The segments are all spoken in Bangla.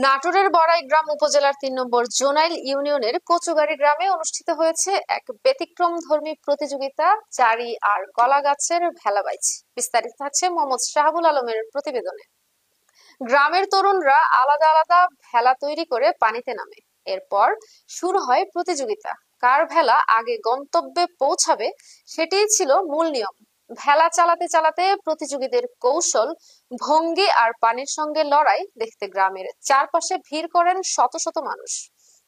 নাটোরের বড়াইগ্রাম উপজেলার ৩ নম্বর জোনাইল ইউনিয়নের কচুগাড়ি গ্রামে অনুষ্ঠিত হয়েছে এক ব্যতিক্রমধর্মী প্রতিযোগিতা চারি আর কলা গাছের ভেলাবাইচ। বিস্তারিত থাকছে মোহাম্মদ শাহাবুল আলমের প্রতিবেদনে। গ্রামের তরুণরা আলাদা আলাদা ভেলা তৈরি করে পানিতে নামে। এরপর শুরু হয় প্রতিযোগিতা, কার ভেলা আগে গন্তব্যে পৌঁছাবে সেটিই ছিল মূল নিয়ম। ভেলা চালাতে চালাতে প্রতিযোগীদের কৌশল, ভঙ্গি আর পানির সঙ্গে লড়াই দেখতে গ্রামের চারপাশে ভিড় করেন শত শত মানুষ।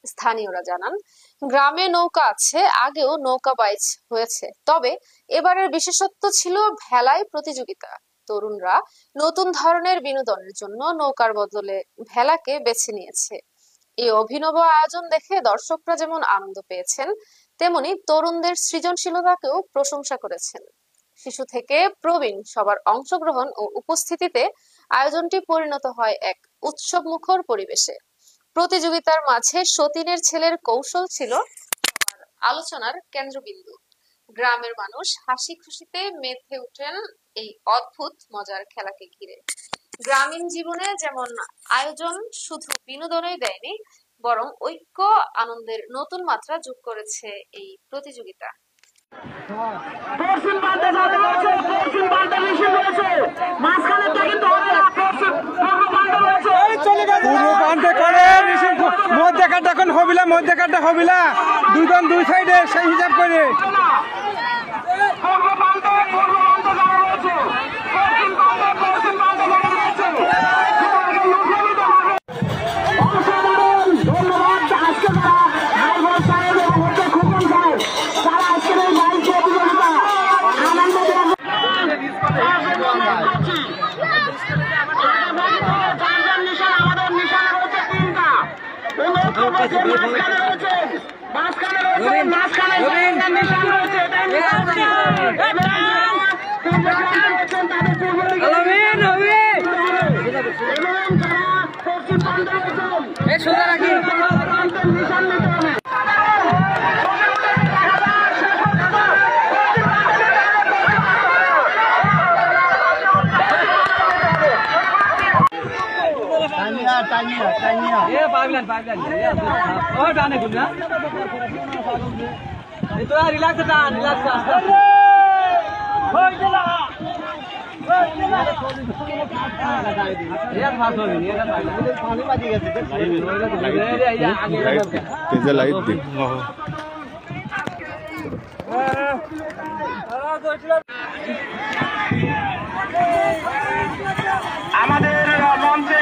স্থানীয়রা জানান, গ্রামে নৌকা আছে, আগেও নৌকা বাইচ হয়েছে, তবে এবারের বিশেষত্ব ছিল ভেলায় প্রতিযোগিতা। তরুণরা নতুন ধরনের বিনোদনের জন্য নৌকার বদলে ভেলাকে বেছে নিয়েছে। এই অভিনব আয়োজন দেখে দর্শকরা যেমন আনন্দ পেয়েছেন, তেমনি তরুণদের সৃজনশীলতাকেও প্রশংসা করেছেন। শিশু থেকে প্রবীণ সবার অংশগ্রহণ ও উপস্থিতিতে আয়োজনটি পরিণত হয় এক উৎসব মুখর পরিবেশে। প্রতিযোগিতার মাঝে সতীনের ছেলের কৌশল ছিল আলোচনার কেন্দ্রবিন্দু। গ্রামের মানুষ হাসি খুশিতে মেতে ওঠেন এই অদ্ভুত মজার খেলাকে ঘিরে। গ্রামীণ জীবনে যেমন আয়োজন শুধু বিনোদনই দেয়নি, বরং ঐক্য, আনন্দের নতুন মাত্রা যোগ করেছে এই প্রতিযোগিতা। মধ্যকাটা হবিলা দুজন দুই সাইডে সেই হিসাব করে আমাদের মঞ্চে